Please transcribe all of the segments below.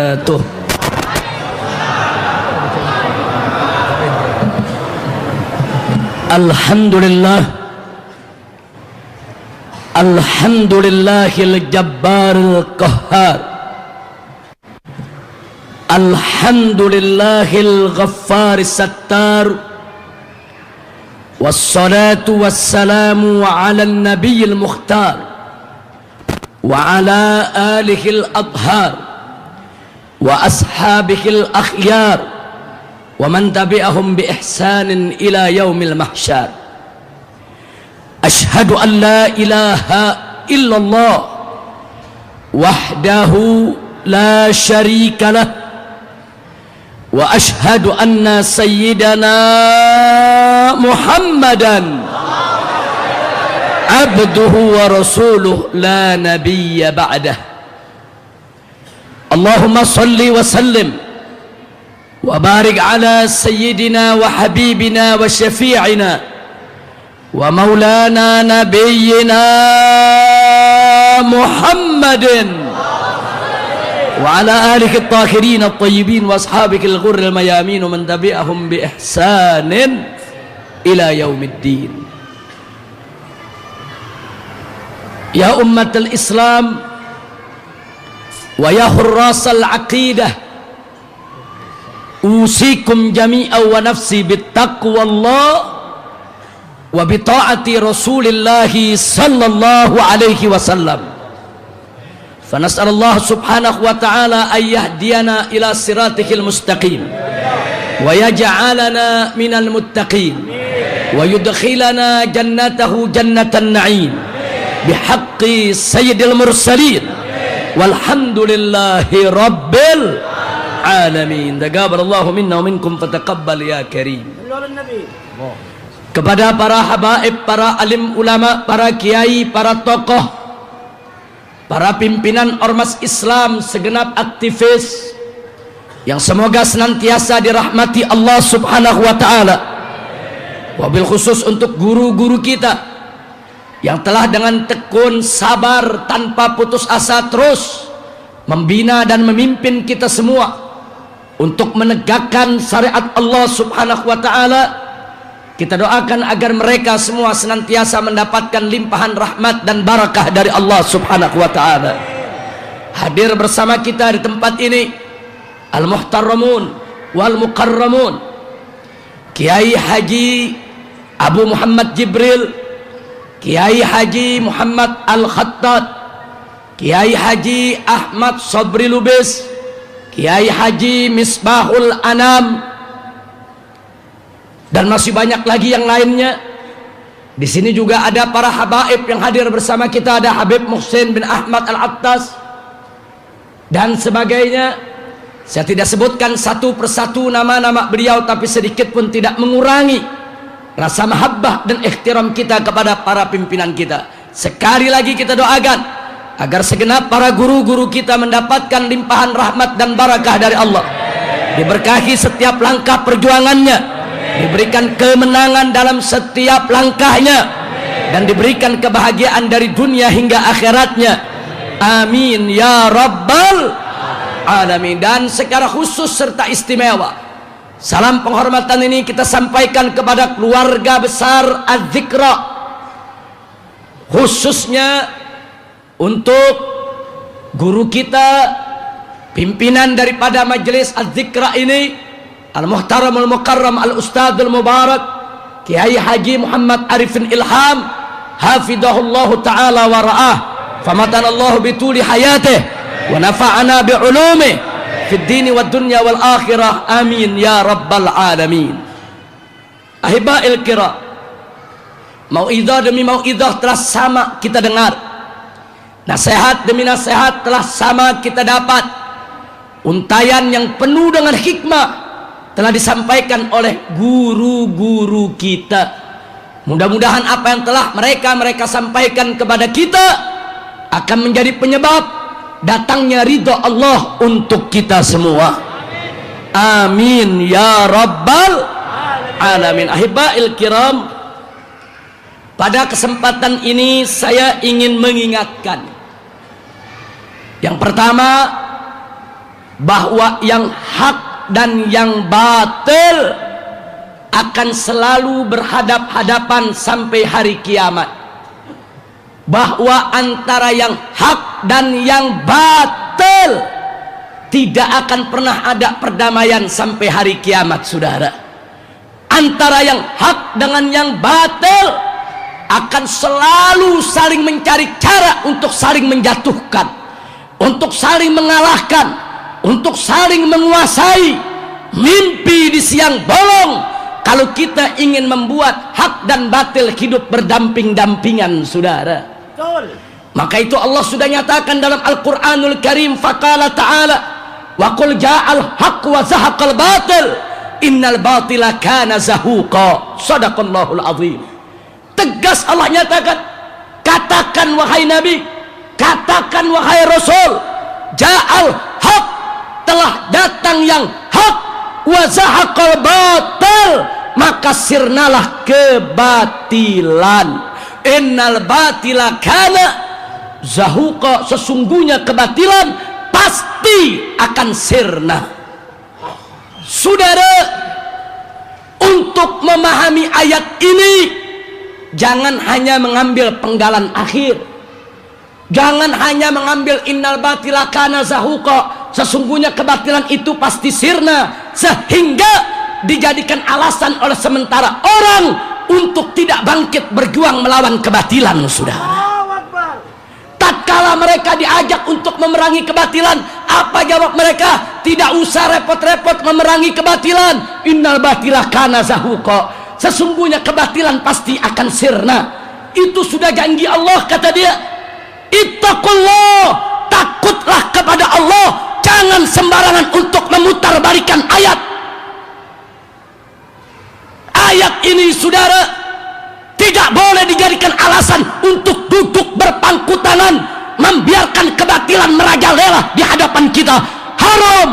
wabarakatuh. Alhamdulillah, alhamdulillahil jabbaril qahhar, alhamdulillahil ghaffaris sattar, wassalatu wassalamu ala nabiyil mukhtar wa ala alihil adhar wa ashabihil akhyar wa man tabi'ahum bi ihsanin ila yaumil mahsyar. Ashhadu an la ilaha illallah wahdahu la syarika lah wa ashhadu anna sayyidana Muhammadan abduhu wa rasuluh la nabiyya ba'dah. Allahumma salli wa sallim wa barik ala sayyidina wa habibina wa syafi'ina wa maulana nabiyyina Muhammadin wa ala alihi at-tahirin at-tayyibin wa ashabihi al-ghurril mayamin wa man tabi'ahum bi ihsanin ila yaumiddin. Ya ummatul Islam wa ya hurrasal aqidah, usikum jami'an wa nafsi bittaqwallah wa bi ta'ati Rasulillah sallallahu alaihi wasallam. Fa nas'alullah subhanahu wa ta'ala ay yahdiyana ila siratihil mustaqim wa yaj'alana minal muttaqin wa yudkhilana jannatahu jannatan na'im bihaqqi sayyidil mursalin walhamdulillahi rabbil alamin. Taqabbalallahu minna wa minkum fataqabbal ya karim. Kepada para habaib, para alim ulama, para kiai, para tokoh, para pimpinan ormas Islam, segenap aktivis yang semoga senantiasa dirahmati Allah subhanahu wa ta'ala, wabil khusus untuk guru-guru kita yang telah dengan tekun, sabar, tanpa putus asa terus membina dan memimpin kita semua untuk menegakkan syariat Allah subhanahu wa ta'ala. Kita doakan agar mereka semua senantiasa mendapatkan limpahan rahmat dan barakah dari Allah subhanahu wa ta'ala. Hadir bersama kita di tempat ini al-muhtaramun wal mukarramun, Kiai Haji Abu Muhammad Jibril, Kiai Haji Muhammad Al-Khattat, Kiai Haji Ahmad Sobri Lubis, Kiai Haji Misbahul Anam, dan masih banyak lagi yang lainnya. Di sini juga ada para habaib yang hadir bersama kita, ada Habib Muhsin bin Ahmad Al-Attas dan sebagainya. Saya tidak sebutkan satu persatu nama-nama beliau, tapi sedikit pun tidak mengurangi rasa mahabbah dan ihtiram kita kepada para pimpinan kita. Sekali lagi kita doakan agar segenap para guru-guru kita mendapatkan limpahan rahmat dan barakah dari Allah, diberkahi setiap langkah perjuangannya, diberikan kemenangan dalam setiap langkahnya, dan diberikan kebahagiaan dari dunia hingga akhiratnya. Amin ya rabbal alamin. Dan secara khusus serta istimewa, salam penghormatan ini kita sampaikan kepada keluarga besar Az-Zikra, khususnya untuk guru kita, pimpinan daripada majelis Az-Zikra ini, Al-Muhtaramul Mukarram Al-Ustadzul Mubarak Kiai Haji Muhammad Arifin Ilham, hafidhahullahu ta'ala wa ra'ah, famatanallahu bituli hayatih wa nafa'ana bi'ulumih fid dini wad dunya wal akhirah. Amin ya rabbal alamin. Ahibail kiram, mau'idah demi mau'idah telah sama kita dengar, nasihat demi nasihat telah sama kita dapat, untayan yang penuh dengan hikmah telah disampaikan oleh guru-guru kita. Mudah-mudahan apa yang telah mereka sampaikan kepada kita akan menjadi penyebab datangnya ridha Allah untuk kita semua. Amin ya rabbal alamin. Ahibail kiram, pada kesempatan ini saya ingin mengingatkan, yang pertama, bahwa yang hak dan yang batil akan selalu berhadap-hadapan sampai hari kiamat, bahwa antara yang hak dan yang batil tidak akan pernah ada perdamaian sampai hari kiamat, saudara. Antara yang hak dengan yang batil akan selalu saling mencari cara untuk saling menjatuhkan, untuk saling mengalahkan, untuk saling menguasai. Mimpi di siang bolong kalau kita ingin membuat hak dan batil hidup berdamping-dampingan, saudara. Betul. Maka itu Allah sudah nyatakan dalam Al-Quranul Karim, faqala ta'ala wa qul ja'al haq wa zahaqal batil innal batila kana zahuqa. Sadaqallahul azim. Tegas Allah nyatakan, katakan wahai Nabi, katakan wahai Rasul, ja'al haq, telah datang yang hak, wa zahaqal batil, maka sirnalah kebatilan. Innal batila kana zahuqa, sesungguhnya kebatilan pasti akan sirna. Saudara, untuk memahami ayat ini jangan hanya mengambil penggalan akhir, jangan hanya mengambil innal batila kana zahuqa, sesungguhnya kebatilan itu pasti sirna, sehingga dijadikan alasan oleh sementara orang untuk tidak bangkit berjuang melawan kebatilan, saudara. Tatkala mereka diajak untuk memerangi kebatilan, apa jawab mereka? Tidak usah repot-repot memerangi kebatilan. Innal batila kana zahuqa, sesungguhnya kebatilan pasti akan sirna. Itu sudah janji Allah, kata dia. Ittaqullah, takutlah kepada Allah, jangan sembarangan untuk memutarbalikan ayat. Ayat ini, saudara, tidak boleh dijadikan alasan untuk duduk berpangku tangan, membiarkan kebatilan merajalela di hadapan kita. Haram.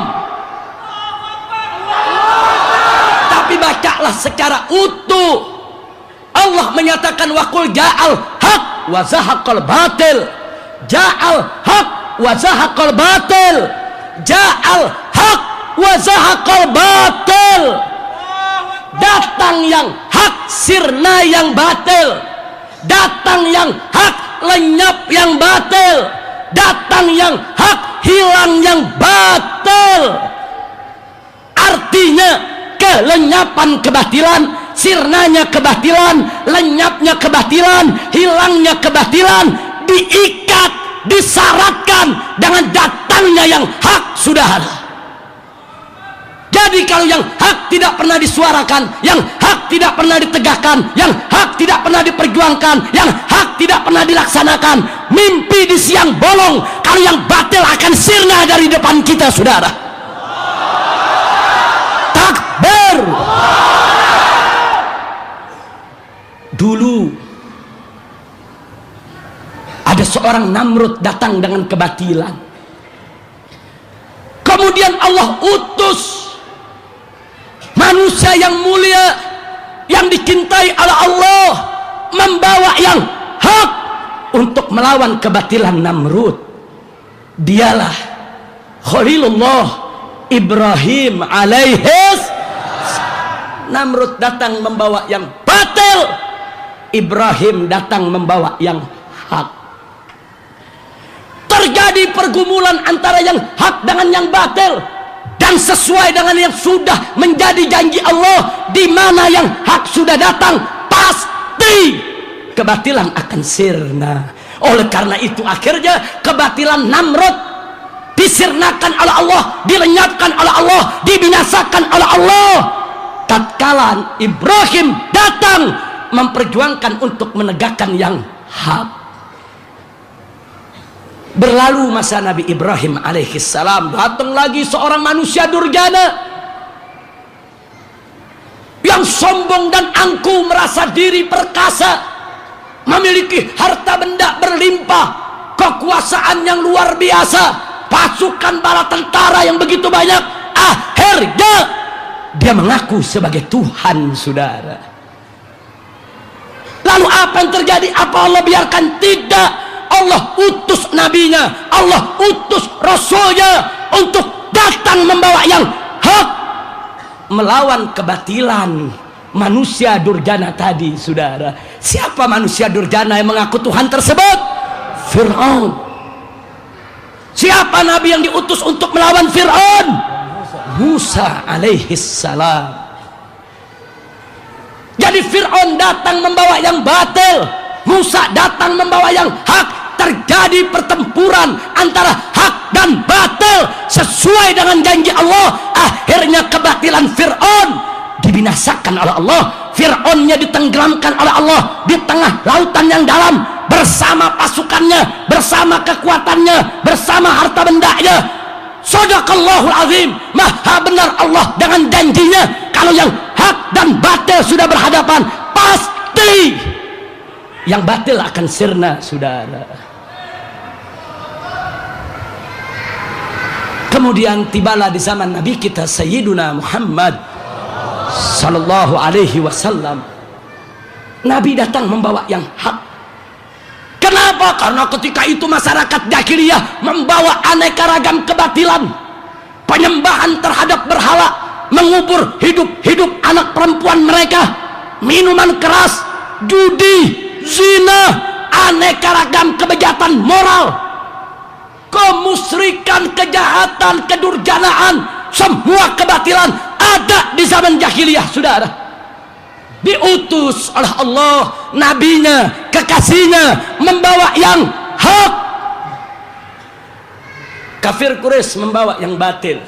Tapi bacalah secara utuh. Allah menyatakan wa qul ja'al haq wa zahaqal batil. Ja'al haq wa zahaqal batil. Ja'al haq wa zahaqal batil. Datang yang hak, sirna yang batil. Datang yang hak, lenyap yang batil. Datang yang hak, hilang yang batil. Artinya kelenyapan kebatilan, sirnanya kebatilan, lenyapnya kebatilan, hilangnya kebatilan diikat, disyaratkan dengan datangnya yang hak, saudara. Jadi kalau yang hak tidak pernah disuarakan, yang hak tidak pernah ditegakkan, yang hak tidak pernah diperjuangkan, yang hak tidak pernah dilaksanakan, mimpi di siang bolong. Kalau yang batil akan sirna dari depan kita, saudara. Takbir. Dulu ada seorang Namrud datang dengan kebatilan. Kemudian Allah utus manusia yang mulia, yang dicintai oleh Allah, membawa yang hak untuk melawan kebatilan Namrud. Dialah Khalilullah Ibrahim alaihis. Namrud datang membawa yang batil, Ibrahim datang membawa yang hak. Terjadi pergumulan antara yang hak dengan yang batil, dan sesuai dengan yang sudah menjadi janji Allah, di mana yang hak sudah datang, pasti kebatilan akan sirna. Oleh karena itu akhirnya kebatilan Namrud disirnakan oleh Allah, dilenyapkan oleh Allah, dibinasakan oleh Allah tatkala Ibrahim datang memperjuangkan untuk menegakkan yang hak. Berlalu masa Nabi Ibrahim alaihissalam, datang lagi seorang manusia durjana yang sombong dan angkuh, merasa diri perkasa, memiliki harta benda berlimpah, kekuasaan yang luar biasa, pasukan bala tentara yang begitu banyak. Akhirnya dia mengaku sebagai Tuhan, saudara. Lalu apa yang terjadi? Apa Allah biarkan? Tidak. Allah utus nabinya, Allah utus rasulnya untuk datang membawa yang hak, melawan kebatilan manusia durjana tadi. Saudara, siapa manusia durjana yang mengaku Tuhan tersebut? Fir'aun. Siapa nabi yang diutus untuk melawan Fir'aun? Musa alaihi salam. Jadi Fir'aun datang membawa yang batil, Musa datang membawa yang hak. Terjadi pertempuran antara hak dan batil sesuai dengan janji Allah. Akhirnya kebatilan Fir'aun dibinasakan oleh Allah. Fir'aunnya ditenggelamkan oleh Allah di tengah lautan yang dalam bersama pasukannya, bersama kekuatannya, bersama harta bendanya. Shadaqallahul azim. Maha benar Allah dengan janjinya. Kalau yang hak dan batil sudah berhadapan, pasti yang batil akan sirna, saudara. Kemudian tibalah di zaman Nabi kita Sayyiduna Muhammad sallallahu alaihi wasallam. Nabi datang membawa yang hak. Kenapa? Karena ketika itu masyarakat jahiliyah membawa aneka ragam kebatilan, penyembahan terhadap berhala, mengubur hidup-hidup anak perempuan mereka, minuman keras, judi, zina, aneka ragam kebejatan moral, kemusyrikan, kejahatan, kedurjanaan, semua kebatilan ada di zaman jahiliyah, saudara. Diutus oleh Allah nabinya, kekasihnya, membawa yang hak. Kafir Quraisy membawa yang batil,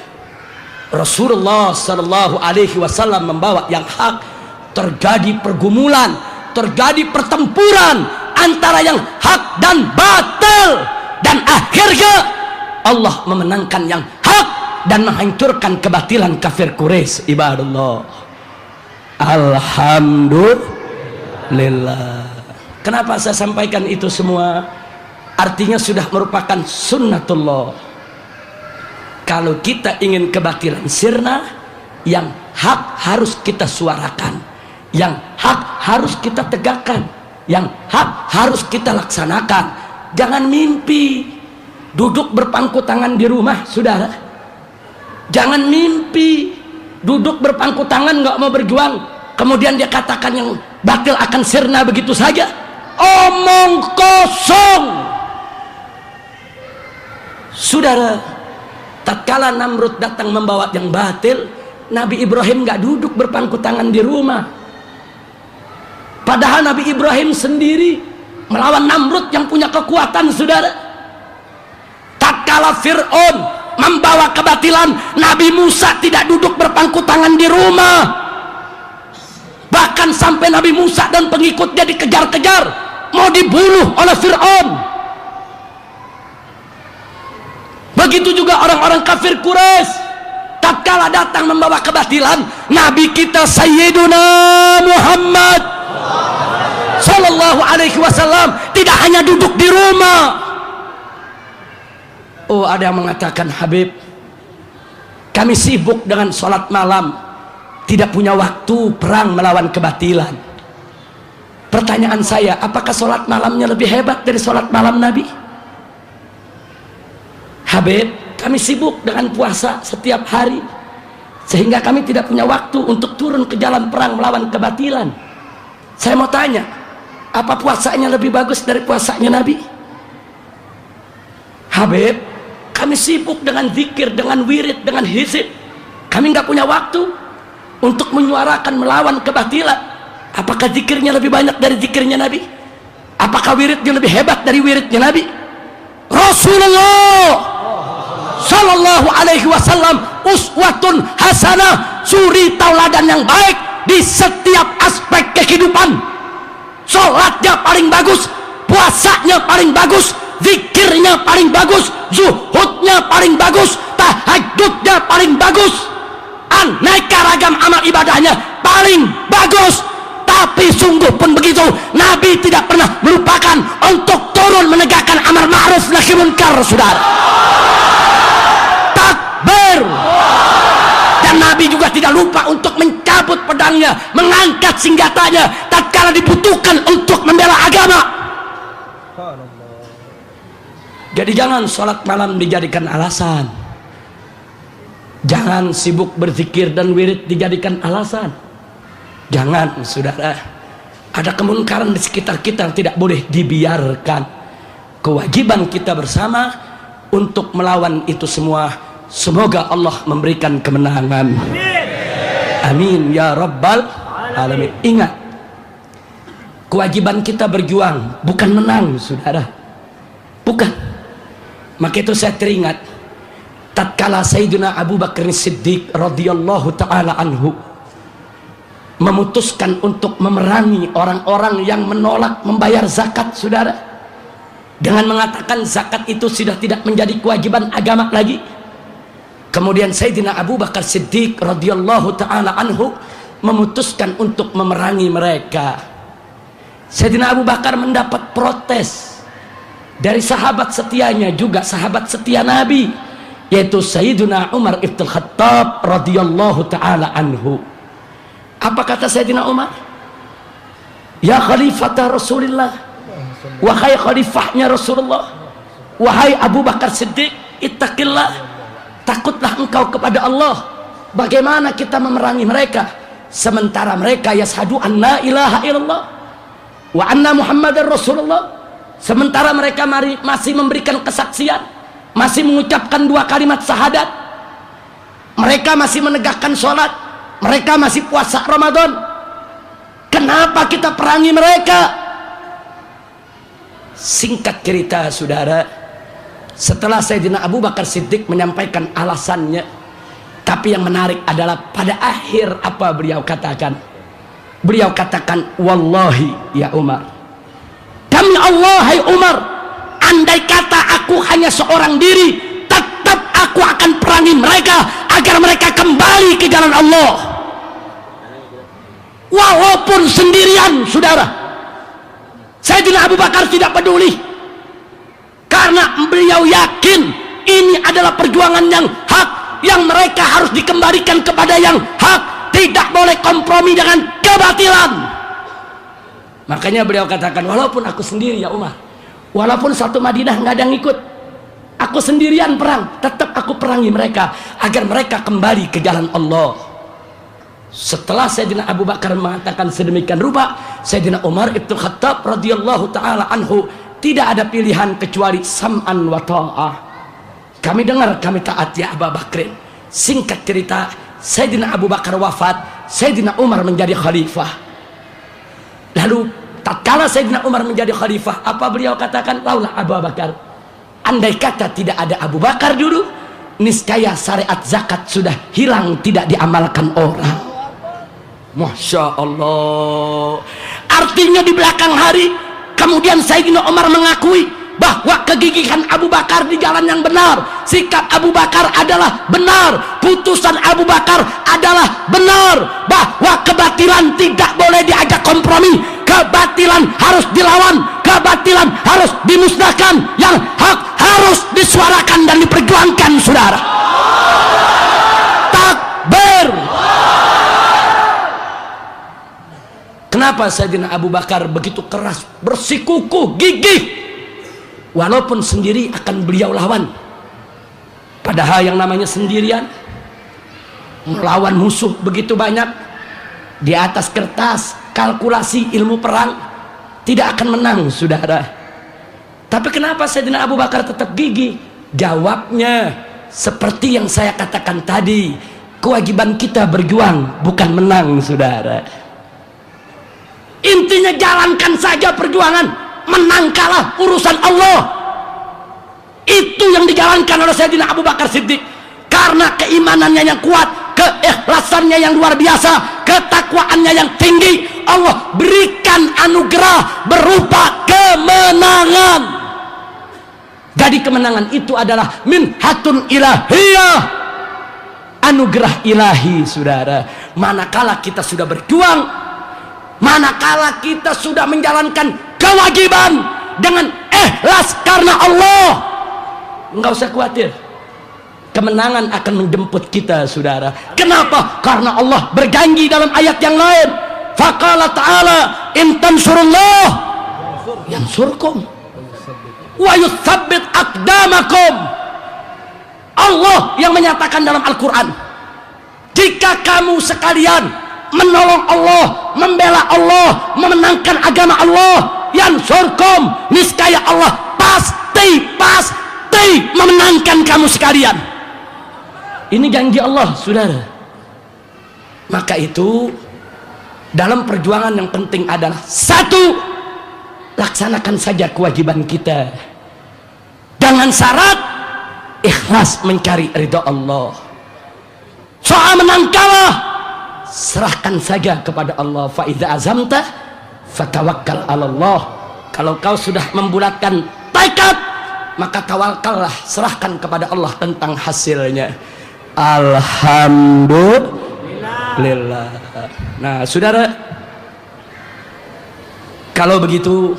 Rasulullah sallallahu alaihi wasallam membawa yang hak. Terjadi pergumulan, terjadi pertempuran antara yang hak dan batil, dan akhirnya Allah memenangkan yang hak dan menghancurkan kebatilan kafir Quraisy. Ibadallah, alhamdulillah. Kenapa saya sampaikan itu semua? Artinya sudah merupakan sunnatullah. Kalau kita ingin kebatilan sirna, yang hak harus kita suarakan, yang hak harus kita tegakkan, yang hak harus kita laksanakan. Jangan mimpi duduk berpangku tangan di rumah, saudara. Jangan mimpi duduk berpangku tangan nggak mau berjuang, kemudian dia katakan yang batil akan sirna begitu saja. Omong kosong, saudara. Tatkala Namrud datang membawa yang batil, Nabi Ibrahim nggak duduk berpangku tangan di rumah. Padahal Nabi Ibrahim sendiri melawan Namrud yang punya kekuatan, saudara. Tatkala Fir'aun membawa kebatilan, Nabi Musa tidak duduk berpangku tangan di rumah. Bahkan sampai Nabi Musa dan pengikutnya dikejar-kejar, mau dibunuh oleh Fir'aun. Begitu juga orang-orang kafir Quraisy tatkala datang membawa kebatilan, Nabi kita Sayyiduna Muhammad sallallahu alaihi wasallam tidak hanya duduk di rumah. Oh, ada yang mengatakan, Habib, kami sibuk dengan sholat malam, tidak punya waktu perang melawan kebatilan. Pertanyaan saya, apakah sholat malamnya lebih hebat dari sholat malam Nabi? Habib, kami sibuk dengan puasa setiap hari, sehingga kami tidak punya waktu untuk turun ke jalan perang melawan kebatilan. Saya mau tanya, apa puasanya lebih bagus dari puasanya Nabi? Habib, kami sibuk dengan zikir, dengan wirid, dengan hizib. Kami nggak punya waktu untuk menyuarakan melawan kebatilan. Apakah zikirnya lebih banyak dari zikirnya Nabi? Apakah wiridnya lebih hebat dari wiridnya Nabi? Rasulullah sallallahu alaihi wasallam uswatun hasanah, suri tauladan yang baik di setiap aspek kehidupan. Sholatnya paling bagus, puasanya paling bagus, zikirnya paling bagus, zuhudnya paling bagus, tahajudnya paling bagus, aneka ragam amal ibadahnya paling bagus. Tapi sungguh pun begitu, Nabi tidak pernah melupakan untuk turun menegakkan amar ma'ruf nahi munkar, saudara. Takbir. Dan Nabi juga tidak lupa untuk mencabut pedangnya, mengangkat senjatanya tatkala dibutuhkan untuk membela agama. Jadi jangan sholat malam dijadikan alasan, Jangan sibuk berzikir dan wirid dijadikan alasan. Jangan, saudara. Ada kemungkaran di sekitar kita yang tidak boleh dibiarkan. Kewajiban kita bersama untuk melawan itu semua. Semoga Allah memberikan kemenangan. Amin ya rabbal alamin. Ingat, kewajiban kita berjuang, bukan menang, saudara. Bukan. Maka itu saya teringat tatkala Sayyidina Abu Bakar Siddiq radhiyallahu taala anhu memutuskan untuk memerangi orang-orang yang menolak membayar zakat, saudara, dengan mengatakan zakat itu sudah tidak menjadi kewajiban agama lagi. Kemudian Sayyidina Abu Bakar Siddiq radhiyallahu taala anhu memutuskan untuk memerangi mereka. Sayyidina Abu Bakar mendapat protes dari sahabat setianya, juga sahabat setia Nabi, yaitu Sayyidina Umar ibn Khattab radhiyallahu taala anhu. Apa kata Sayyidina Umar? Ya khalifata Rasulullah, wahai khalifahnya Rasulullah, wahai Abu Bakar Siddiq, ittaqillah, takutlah engkau kepada Allah. Bagaimana kita memerangi mereka sementara mereka yashhadu an la ilaha illallah wa anna Muhammadar Rasulullah, sementara mereka masih memberikan kesaksian, masih mengucapkan 2 kalimat syahadat, mereka masih menegakkan sholat, mereka masih puasa Ramadan. Kenapa kita perangi mereka? Singkat cerita, saudara, setelah Sayyidina Abu Bakar Siddiq menyampaikan alasannya, tapi yang menarik adalah pada akhir apa beliau katakan? Beliau katakan, wallahi ya Umar, demi Allah hai Umar, andai kata aku hanya seorang diri, tetap aku akan perangi mereka agar mereka kembali ke jalan Allah. Walaupun sendirian, saudara. Sayyidina Abu Bakar tidak peduli, karena beliau yakin ini adalah perjuangan yang hak, yang mereka harus dikembalikan kepada yang hak, tidak boleh kompromi dengan kebatilan. Makanya beliau katakan, walaupun aku sendiri ya Umar, walaupun satu Madinah nggak ada yang ikut, aku sendirian perang, tetap aku perangi mereka agar mereka kembali ke jalan Allah. Setelah Sayyidina Abu Bakar mengatakan sedemikian rupa, Sayyidina Umar ibn Khattab radhiyallahu taala anhu tidak ada pilihan kecuali sam'an wa ta'ah. Kami dengar, kami taat ya Abu Bakrin. Singkat cerita, Sayyidina Abu Bakar wafat, Sayyidina Umar menjadi khalifah. Lalu tatkala Sayyidina Umar menjadi khalifah, apa beliau katakan? Laulah Abu Bakar, andai kata tidak ada Abu Bakar dulu, niscaya syariat zakat sudah hilang, tidak diamalkan orang. Masya Allah. Artinya di belakang hari kemudian Sayyidina Umar mengakui bahwa kegigihan Abu Bakar di jalan yang benar, sikap Abu Bakar adalah benar, putusan Abu Bakar adalah benar, bahwa kebatilan tidak boleh diajak kompromi, kebatilan harus dilawan, kebatilan harus dimusnahkan, yang hak harus disuarakan dan diperjuangkan, saudara. Takbir. Kenapa Sayyidina Abu Bakar begitu keras, bersikukuh, gigih, walaupun sendiri akan beliau lawan? Padahal yang namanya sendirian melawan musuh begitu banyak, di atas kertas kalkulasi ilmu perang tidak akan menang, saudara. Tapi kenapa Sayyidina Abu Bakar tetap gigih? Jawabnya seperti yang saya katakan tadi, kewajiban kita berjuang, bukan menang, saudara. Intinya jalankan saja perjuangan, menang kalah urusan Allah. Itu yang dijalankan oleh Sayyidina Abu Bakar Siddiq, karena keimanannya yang kuat, keikhlasannya yang luar biasa, ketakwaannya yang tinggi. Allah berikan anugerah berupa kemenangan. Jadi kemenangan itu adalah minhatun ilahiyah, anugerah ilahi, saudara. Manakala kita sudah berjuang, manakala kita sudah menjalankan kewajiban dengan ikhlas karena Allah, enggak usah khawatir, kemenangan akan menjemput kita, saudara. Kenapa? Karena Allah berjanji dalam ayat yang lain, faqala ta'ala in tansurullah yansurkum wa yutsabbit aqdamakum. Allah yang menyatakan dalam Al-Quran, jika kamu sekalian menolong Allah, membela Allah, memenangkan agama Allah, yansurkum, niscaya Allah pasti memenangkan kamu sekalian. Ini janji Allah, saudara. Maka itu dalam perjuangan yang penting adalah satu, laksanakan saja kewajiban kita dengan syarat ikhlas mencari ridha Allah. Soal menang kalah, serahkan saja kepada Allah. Fa idza azamta fatawakkal 'ala Allah. Kalau kau sudah membulatkan tekad, maka tawakallah, serahkan kepada Allah tentang hasilnya. Alhamdulillah. Nah, saudara, kalau begitu,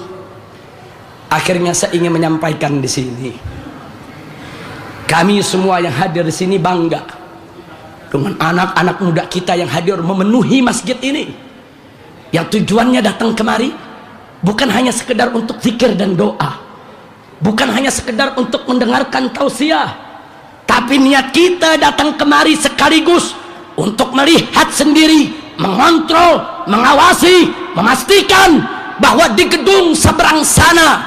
akhirnya saya ingin menyampaikan di sini, kami semua yang hadir di sini bangga dengan anak-anak muda kita yang hadir memenuhi masjid ini, yang tujuannya datang kemari bukan hanya sekedar untuk zikir dan doa, bukan hanya sekedar untuk mendengarkan tausiah, tapi niat kita datang kemari sekaligus untuk melihat sendiri, mengontrol, mengawasi, memastikan bahwa di gedung seberang sana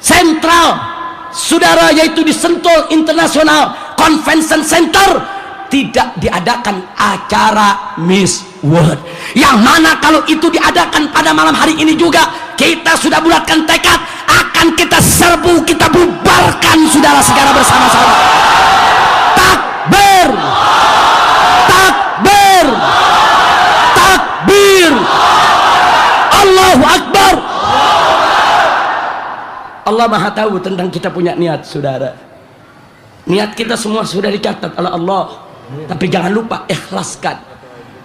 sentral, saudara, yaitu di Sentul International Convention Center, tidak diadakan acara Miss World, yang mana kalau itu diadakan pada malam hari ini juga kita sudah bulatkan tekad akan kita serbu, kita bubarkan, saudara, secara bersama-sama. Takbir, takbir, takbir, Allahu Akbar. Allah Maha tahu tentang kita punya niat, saudara. Niat kita semua sudah dicatat oleh Allah. Tapi jangan lupa ikhlaskan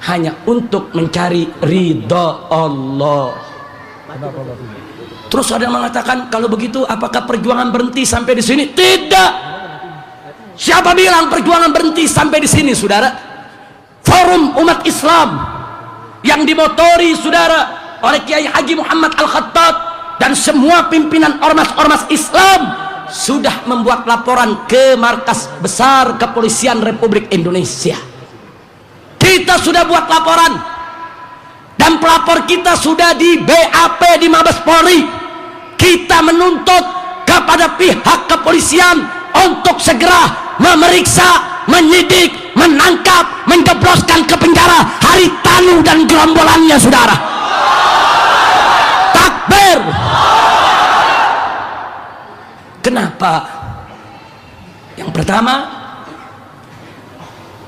hanya untuk mencari ridha Allah. Terus ada yang mengatakan, kalau begitu apakah perjuangan berhenti sampai di sini? Tidak. Siapa bilang perjuangan berhenti sampai di sini, saudara? Forum umat Islam yang dimotori, saudara, oleh Kiai Haji Muhammad Al-Khattab dan semua pimpinan ormas-ormas Islam sudah membuat laporan ke Markas Besar Kepolisian Republik Indonesia. Kita sudah buat laporan dan pelapor kita sudah di BAP di Mabes Polri. Kita menuntut kepada pihak kepolisian untuk segera memeriksa, menyidik, menangkap, menjebloskan ke penjara Haritanu dan gerombolannya, saudara. Takbir. Kenapa? Yang pertama,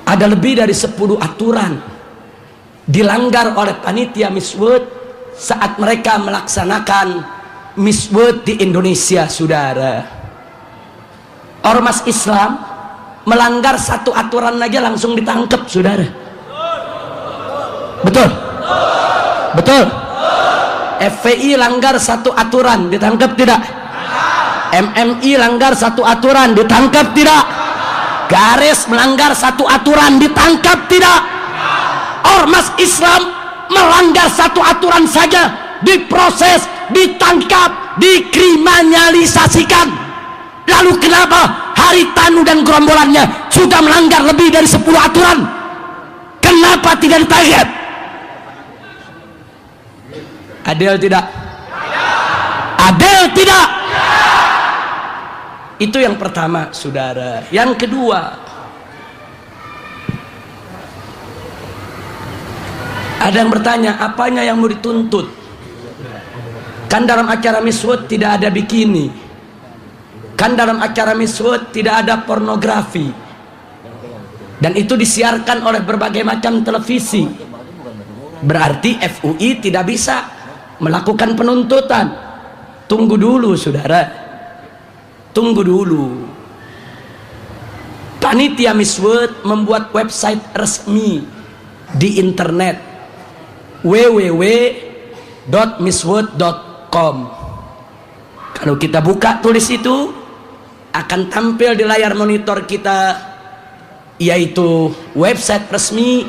ada lebih dari 10 aturan dilanggar oleh panitia Miss World saat mereka melaksanakan Miss World di Indonesia, saudara. Ormas Islam melanggar satu aturan aja langsung ditangkap, saudara. Betul? Betul? FPI langgar satu aturan, ditangkap tidak? MMI langgar satu aturan, ditangkap tidak? Garis melanggar satu aturan, ditangkap tidak? Ormas Islam melanggar satu aturan saja diproses, ditangkap, dikriminalisasikan. Lalu kenapa Haritanu dan gerombolannya sudah melanggar lebih dari 10 aturan? Kenapa tidak ditangkap? Adil tidak? Adil tidak? Itu yang pertama, saudara. Yang kedua, ada yang bertanya, apanya yang mau dituntut? Kan dalam acara Miss World tidak ada bikini, kan dalam acara Miss World tidak ada pornografi, dan itu disiarkan oleh berbagai macam televisi. Berarti FUI tidak bisa melakukan penuntutan. Tunggu dulu, saudara. Tunggu dulu. Panitia Miss World membuat website resmi di internet, www.missworld.com. Kalau kita buka tulis itu, akan tampil di layar monitor kita, yaitu website resmi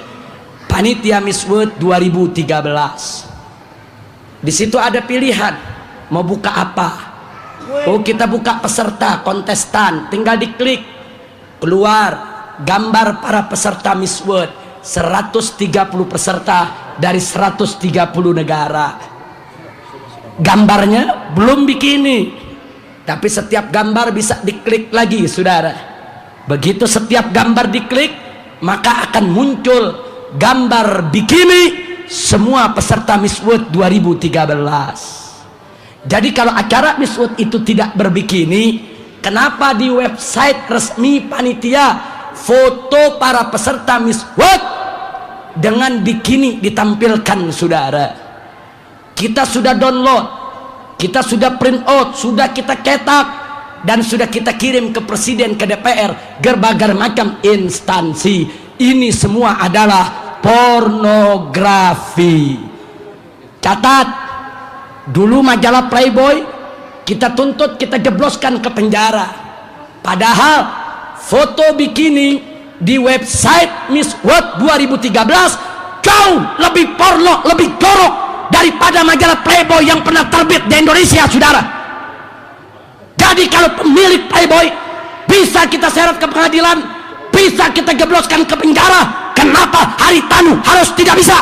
Panitia Miss World 2013. Di situ ada pilihan mau buka apa. Oh, kita buka peserta, kontestan, tinggal diklik. keluar gambar para peserta Miss World, 130 peserta dari 130 negara. Gambarnya belum bikini, tapi setiap gambar bisa diklik lagi, saudara. Begitu setiap gambar diklik, maka akan muncul gambar bikini semua peserta Miss World 2013. Jadi kalau acara Miss World itu tidak berbikini, kenapa di website resmi panitia foto para peserta Miss World dengan bikini ditampilkan, saudara? Kita sudah download, kita sudah print out, sudah kita cetak, dan sudah kita kirim ke presiden, ke DPR, berbagai macam instansi. Ini semua adalah pornografi. Catat, dulu majalah Playboy kita tuntut, kita jebloskan ke penjara. Padahal foto bikini di website Miss World 2013 jauh lebih porno, lebih jorok daripada majalah Playboy yang pernah terbit di Indonesia, saudara. Jadi kalau pemilik Playboy bisa kita seret ke pengadilan, bisa kita jebloskan ke penjara, kenapa Haritanu harus tidak bisa?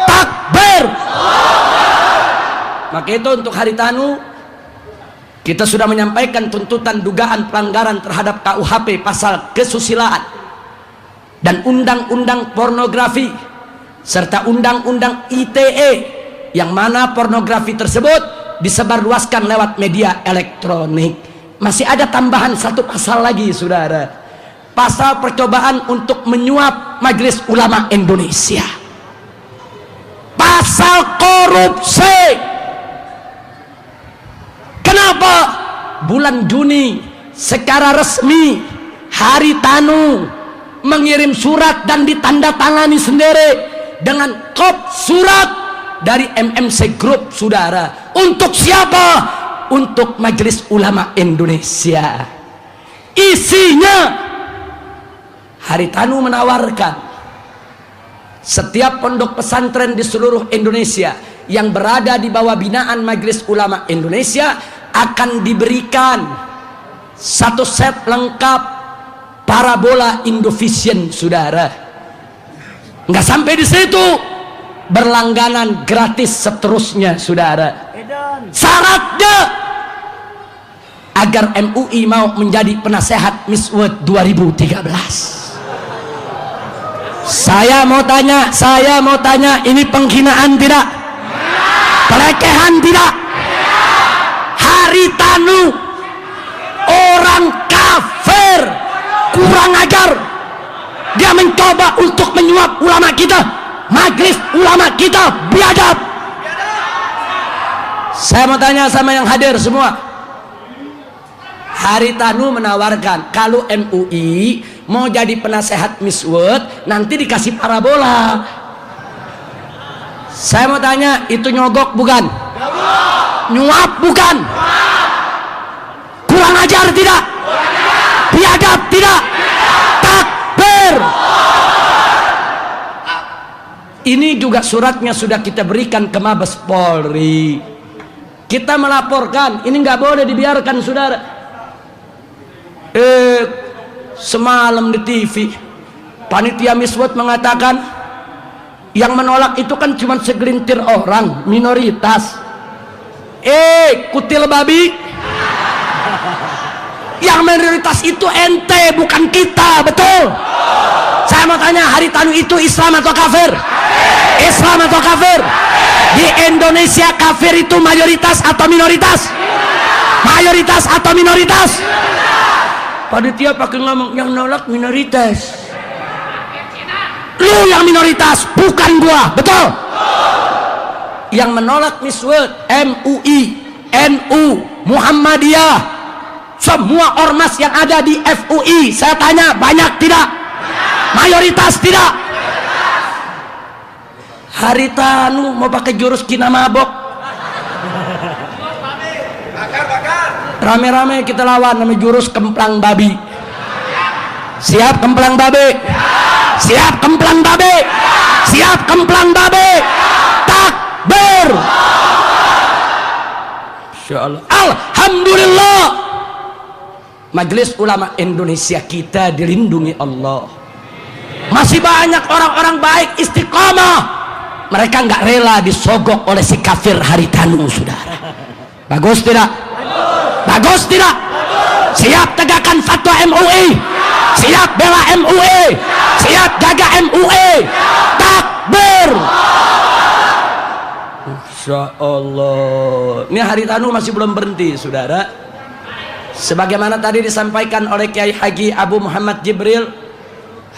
Takbir. Maka itu untuk Haritanu kita sudah menyampaikan tuntutan dugaan pelanggaran terhadap KUHP pasal kesusilaan dan undang-undang pornografi serta undang-undang ITE, yang mana pornografi tersebut disebarluaskan lewat media elektronik. Masih ada tambahan satu pasal lagi, saudara, pasal percobaan untuk menyuap Majelis Ulama Indonesia, pasal korupsi. Kenapa bulan Juni secara resmi Haritanu mengirim surat dan ditandatangani sendiri dengan kop surat dari MMC Group, saudara? Untuk siapa? Untuk Majelis Ulama Indonesia. Isinya Haritanu menawarkan setiap pondok pesantren di seluruh Indonesia yang berada di bawah binaan Majelis Ulama Indonesia akan diberikan satu set lengkap parabola Indovision, saudara. Nggak sampai di situ, berlangganan gratis seterusnya, saudara. Syaratnya agar MUI mau menjadi penasehat Miss World 2013. Saya mau tanya, ini penghinaan tidak? Pelecehan tidak? Haritanu orang kafir, kurang ajar. Dia mencoba untuk menyuap ulama kita, majelis ulama kita, biadab. Saya mau tanya sama yang hadir semua. Haritanu menawarkan kalau MUI mau jadi penasehat Miss World nanti dikasih parabola. Saya mau tanya, itu nyogok bukan? Nyuap bukan? Kurang ajar tidak? Biadab tidak? Takbir. Ini juga suratnya sudah kita berikan ke Mabes Polri. Kita melaporkan, ini nggak boleh dibiarkan, saudara. Semalam di TV panitia Miss World mengatakan yang menolak itu kan cuma segelintir orang, minoritas. Kutil babi, yang minoritas itu ente, bukan kita, betul? Saya mau tanya, Haritanu itu Islam atau kafir? Islam atau kafir? Di Indonesia kafir itu mayoritas atau minoritas? Mayoritas atau minoritas? Panitia pakai ngomong yang nolak minoritas. Lu yang minoritas, bukan gua, betul? Yang menolak Miss World MUI, NU, Muhammadiyah, semua ormas yang ada di FUI. Saya tanya, banyak tidak? Mayoritas tidak? Haritanu mau pakai jurus kina mabok. Rame-rame kita lawan nama jurus kemplang babi. Siap kemplang babi? Siap kemplang babi? Siap kemplang babi? Takbir. Insyaallah. Alhamdulillah. Majelis Ulama Indonesia kita dilindungi Allah. Masih banyak orang-orang baik istiqomah, mereka nggak rela disogok oleh si kafir Haritanu, saudara. Bagus tidak? Bagus tidak? Siap tegakkan fatwa MUI, siap bela MUI, siap jaga MUI. Takbir. Masya Allah. Ini Haritanu masih belum berhenti, saudara. Sebagaimana tadi disampaikan oleh Kiai Haji Abu Muhammad Jibril,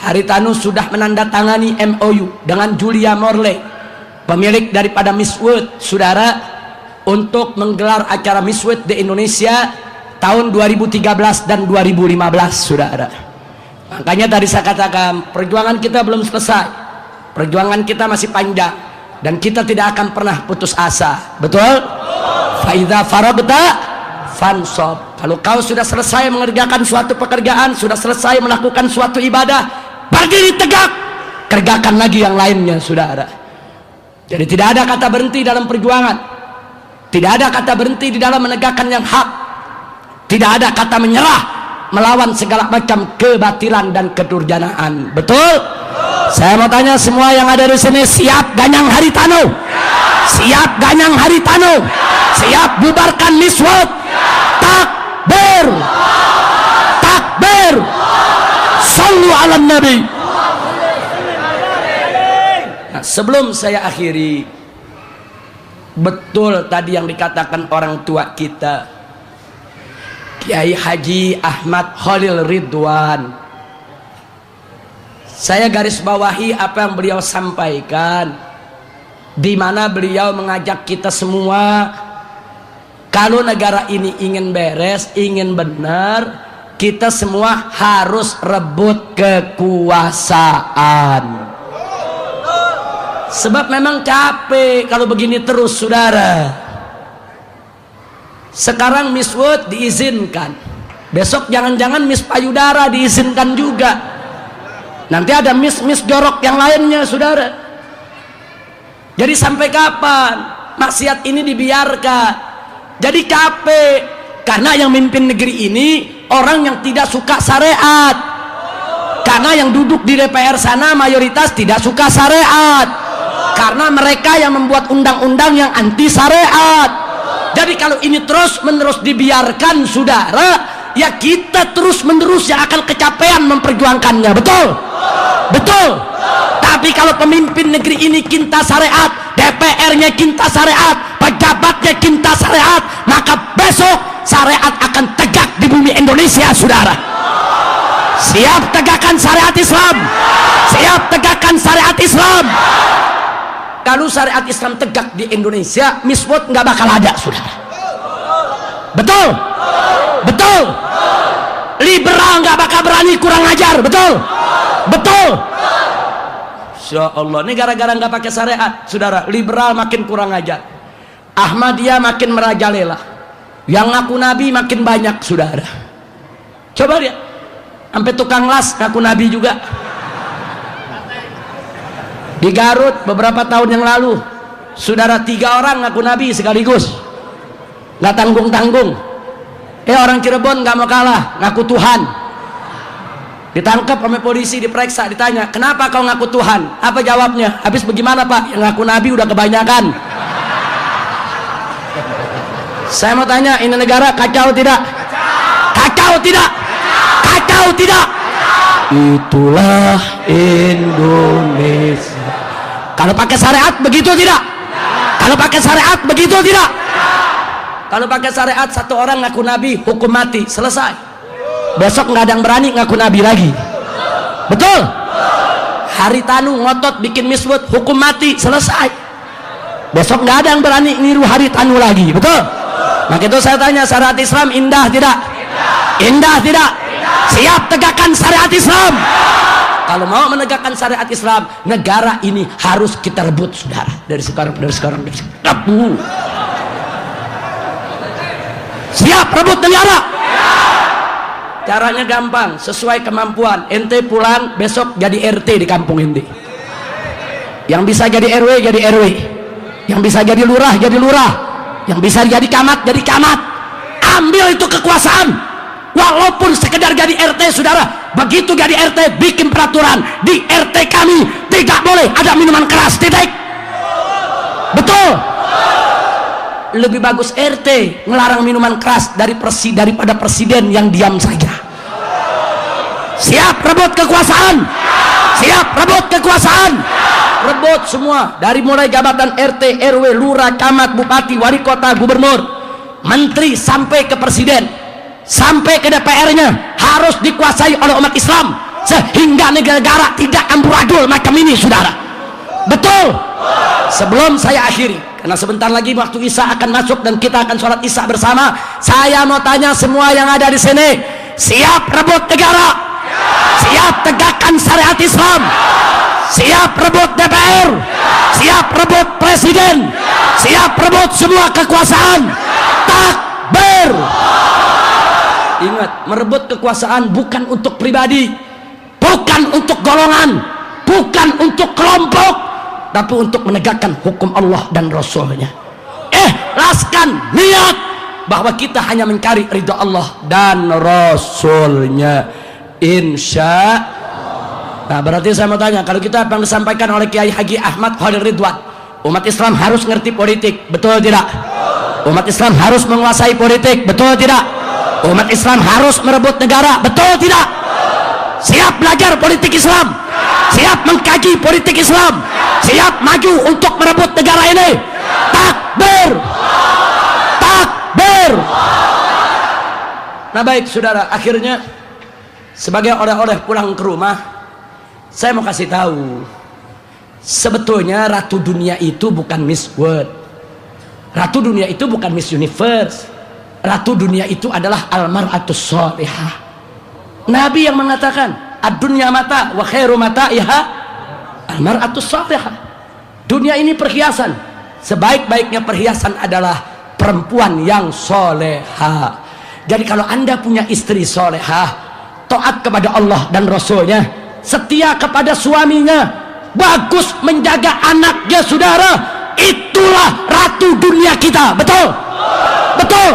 Haritanu sudah menandatangani MOU dengan Julia Morley, pemilik daripada Miss World, saudara, untuk menggelar acara Miss World di Indonesia tahun 2013 dan 2015, saudara. Makanya tadi saya katakan, perjuangan kita belum selesai, perjuangan kita masih panjang, dan kita tidak akan pernah putus asa. Betul? Faidza faragta fansab. Kalau kau sudah selesai mengerjakan suatu pekerjaan, sudah selesai melakukan suatu ibadah, berdiri tegak, kerjakan lagi yang lainnya, saudara. Jadi tidak ada kata berhenti dalam perjuangan, tidak ada kata berhenti di dalam menegakkan yang hak, tidak ada kata menyerah melawan segala macam kebatilan dan kedurjanaan. Betul? Saya mau tanya semua yang ada di sini, siap ganyang Haritanu? Siap ganyang Haritanu? Siap bubarkan Miss World? Takbir, takbir, sallu ala nabi. Nah, sebelum saya akhiri, betul tadi yang dikatakan orang tua kita Kiai Haji Ahmad Khalil Ridwan. Saya garis bawahi apa yang beliau sampaikan, di mana beliau mengajak kita semua, kalau negara ini ingin beres, ingin benar, kita semua harus rebut kekuasaan. Sebab memang capek kalau begini terus, saudara. Sekarang Miss World diizinkan, besok jangan-jangan Miss Payudara diizinkan juga, nanti ada Miss jorok yang lainnya, saudara. Jadi sampai kapan maksiat ini dibiarkan? Jadi capek, karena yang memimpin negeri ini orang yang tidak suka syariat, karena yang duduk di DPR sana mayoritas tidak suka syariat, karena mereka yang membuat undang-undang yang anti syariat. Jadi kalau ini terus menerus dibiarkan, saudara, ya kita terus menerus yang akan kecapean memperjuangkannya. Betul? Betul? Tapi kalau pemimpin negeri ini cinta syariat, DPR-nya cinta syariat, pejabatnya cinta syariat, maka besok syariat akan tegak di bumi Indonesia, saudara. Siap tegakkan syariat Islam, siap tegakkan syariat Islam. Kalau syariat Islam tegak di Indonesia, Miss World nggak bakal ada, saudara. Betul? Betul? Liberal nggak bakal berani kurang ajar. Betul? Betul? Insya Allah, ini gara-gara nggak pakai syariat, saudara. Liberal makin kurang ajar, Ahmadiyah makin merajalela, yang ngaku nabi makin banyak, saudara. Coba lihat, sampai tukang las ngaku nabi juga. Di Garut beberapa tahun yang lalu, saudara, 3 orang ngaku nabi sekaligus, nggak tanggung-tanggung. Orang Cirebon nggak mau kalah, ngaku Tuhan. Ditangkap sama polisi, diperiksa, ditanya, kenapa kau ngaku Tuhan? Apa jawabnya? Habis bagaimana, Pak? Yang ngaku nabi udah kebanyakan. Saya mau tanya, ini negara kacau tidak? Kacau tidak? Kacau tidak? Itulah Indonesia. Kalau pakai syariat begitu tidak? Kalau pakai syariat begitu tidak? Kalau pakai syariat, satu orang ngaku nabi, hukum mati, selesai. Besok nggak ada yang berani ngaku nabi lagi. Betul? Haritanu ngotot bikin Miss World, hukum mati, selesai. Besok nggak ada yang berani niru Haritanu lagi. Betul? Maka itu saya tanya, syariat Islam indah tidak? Indah tidak? Siap tegakkan syariat Islam. Kalau mau menegakkan syariat Islam, negara ini harus kita rebut, saudara. Dari sekarang. Siap rebut negara. Caranya gampang, sesuai kemampuan. Ente pulang besok jadi RT di kampung ente. Yang bisa jadi RW jadi RW, yang bisa jadi lurah jadi lurah, yang bisa jadi camat jadi camat. Ambil itu kekuasaan, walaupun sekedar jadi RT, saudara. Begitu jadi RT, bikin peraturan di RT kami tidak boleh ada minuman keras, titik. Betul. Lebih bagus RT ngelarang minuman keras daripada presiden yang diam saja. Siap rebut kekuasaan, siap rebut kekuasaan, rebut semua, dari mulai jabatan RT, RW, lurah, camat, bupati, wali kota, gubernur, menteri, sampai ke presiden, sampai ke DPR-nya harus dikuasai oleh umat Islam, sehingga negara tidak amburadul macam ini, saudara. Betul. Sebelum saya akhiri, karena sebentar lagi waktu Isya akan masuk dan kita akan sholat Isya bersama, saya mau tanya semua yang ada di sini, siap rebut negara? Siap tegakkan syariat Islam? Siap rebut DPR? Siap rebut presiden? Siap rebut semua kekuasaan? Takbir! Ingat, merebut kekuasaan bukan untuk pribadi, bukan untuk golongan, bukan untuk kelompok, tapi untuk menegakkan hukum Allah dan Rasulnya. Ikhlaskan niat bahwa kita hanya mencari ridha Allah dan Rasulnya, insya. Nah, berarti saya mau tanya, kalau kita apa yang disampaikan oleh Kiai Haji Ahmad Khalil Ridwan, umat Islam harus ngerti politik, betul tidak? Umat Islam harus menguasai politik, betul tidak? Umat Islam harus merebut negara, betul tidak? Siap belajar politik Islam, siap mengkaji politik Islam, siap maju untuk merebut negara ini. Takbir! Takbir! Nah baik saudara, akhirnya sebagai oleh-oleh pulang ke rumah, saya mau kasih tahu, sebetulnya Ratu Dunia itu bukan Miss World, Ratu Dunia itu bukan Miss Universe, Ratu Dunia itu adalah almar'atus sholihah. Nabi yang mengatakan, ad-dunya mata wa khairu mata'iha almar'atus sholihah. Dunia ini perhiasan, sebaik-baiknya perhiasan adalah perempuan yang soleha. Jadi kalau anda punya istri solehah, taat kepada Allah dan Rasulnya, setia kepada suaminya, bagus menjaga anaknya, saudara, itulah Ratu Dunia kita. Betul? Betul?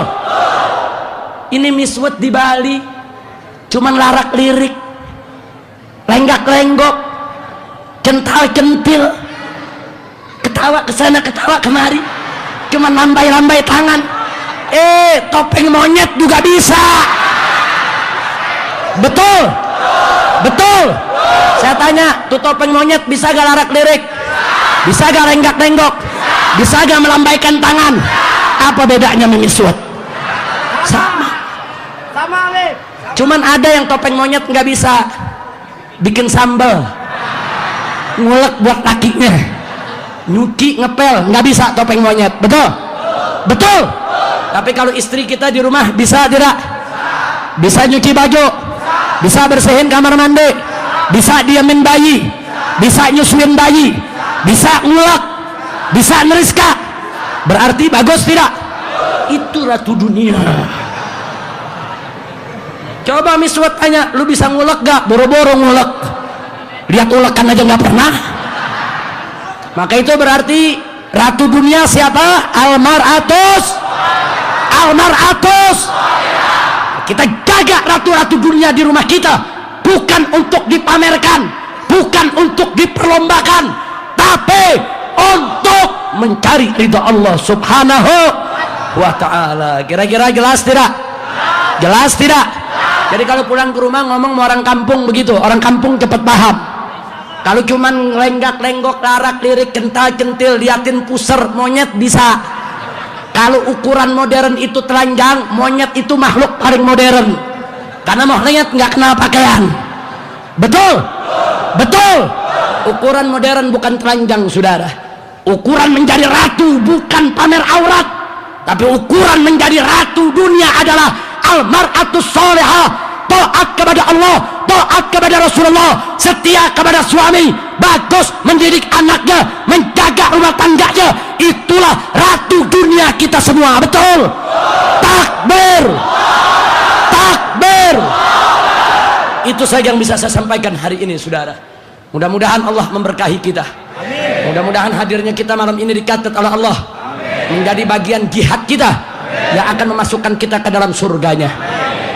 Ini Miss World di Bali cuman larak lirik, lenggak-lenggok, cental-centil, ketawa kesana ketawa kemari, cuman lambai-lambai tangan. Topeng monyet juga bisa. Betul? Betul? Saya tanya, tuh topeng monyet bisa gak larak lirik? Bisa gak lenggak-lenggok? Bisa gak melambaikan tangan? Apa bedanya Miss World? Sama. Sama, Ale. Cuman ada yang topeng monyet nggak bisa bikin sambal, ngulek buat kakinya, nyuci ngepel, nggak bisa topeng monyet. Betul? Betul? Tapi kalau istri kita di rumah bisa tidak? Bisa nyuci baju, bisa bersihin kamar mandi, bisa diamin bayi, bisa nyusuin bayi, bisa ngulek, bisa neriska. Berarti bagus tidak? Itu Ratu Dunia. Coba Miss World tanya, lu bisa ngulek gak? Boro-boro ngulek, lihat ulekan aja nggak pernah. Maka itu berarti Ratu Dunia siapa? Almar'atus. Kita jaga ratu-ratu dunia di rumah kita, bukan untuk dipamerkan, bukan untuk diperlombakan, tapi untuk mencari ridha Allah subhanahu wa ta'ala. Kira-kira jelas tidak? Jelas tidak? Jadi kalau pulang ke rumah ngomong sama orang kampung begitu, orang kampung cepat paham. Kalau cuman lenggak-lenggok, larak lirik, kental-kentil, liatin puser monyet bisa. Kalau ukuran modern itu telanjang, monyet itu makhluk paling modern, karena monyet nggak kenal pakaian. Betul? Betul? Ukuran modern bukan telanjang, saudara. Ukuran menjadi ratu bukan pamer aurat, tapi ukuran menjadi ratu dunia adalah almar'atus sholihah, taat kepada Allah, taat kepada Rasulullah, setia kepada suami, bagus mendidik anaknya, menjaga rumah tangganya. Itulah ratu dunia kita semua. Betul? Takbir! Takbir! Itu saja yang bisa saya sampaikan hari ini, saudara. Mudah-mudahan Allah memberkahi kita. Mudah-mudahan hadirnya kita malam ini dicatat oleh Allah menjadi bagian jihad kita yang akan memasukkan kita ke dalam surganya.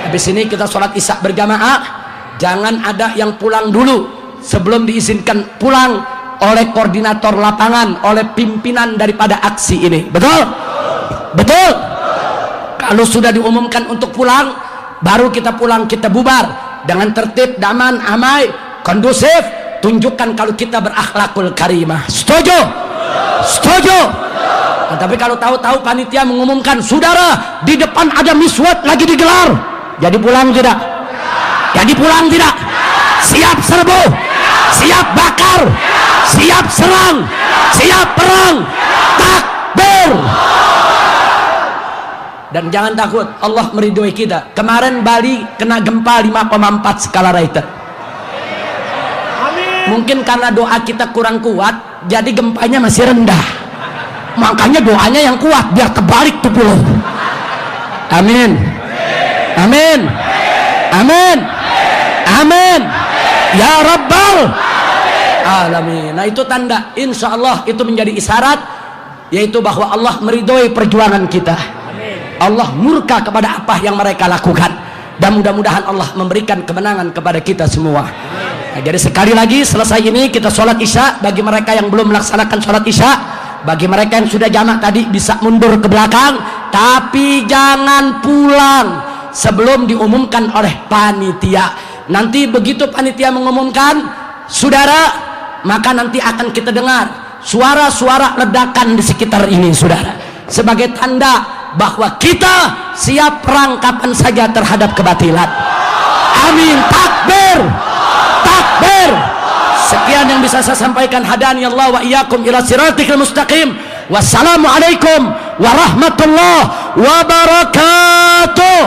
Habis ini kita sholat isya berjamaah. Jangan ada yang pulang dulu sebelum diizinkan pulang oleh koordinator lapangan, oleh pimpinan daripada aksi ini. Betul? Betul? Kalau sudah diumumkan untuk pulang, baru kita pulang, kita bubar dengan tertib, damai, amai, kondusif. Tunjukkan kalau kita berakhlakul karimah. Setuju? Setuju? Nah, tapi kalau tahu-tahu panitia mengumumkan, saudara di depan ada miswat lagi digelar, jadi pulang tidak? Jadi pulang tidak? Siap serbu, siap bakar, siap serang, siap perang, takbir. Dan jangan takut, Allah meridhoi kita. Kemarin Bali kena gempa 5,4 skala Richter. Mungkin karena doa kita kurang kuat, jadi gempanya masih rendah. Makanya doanya yang kuat biar terbalik tuh pulau. Amin. Amin. Amin. Amin. Ya Rabbal Alamin. Nah itu tanda, insya Allah itu menjadi isyarat, yaitu bahwa Allah meridhoi perjuangan kita. Allah murka kepada apa yang mereka lakukan, dan mudah-mudahan Allah memberikan kemenangan kepada kita semua. Nah, jadi sekali lagi selesai ini kita sholat isya. Bagi mereka yang belum melaksanakan sholat isya, bagi mereka yang sudah jamak tadi bisa mundur ke belakang, tapi jangan pulang sebelum diumumkan oleh panitia. Nanti begitu panitia mengumumkan, saudara, maka nanti akan kita dengar suara-suara ledakan di sekitar ini, saudara, sebagai tanda bahwa kita siap perang kapan saja terhadap kebatilan. Amin. Takbir, takbir. Sekian yang bisa saya sampaikan. Hadani Allah wa iyyakum ila siratikal mustaqim. Wassalamualaikum warahmatullahi wabarakatuh.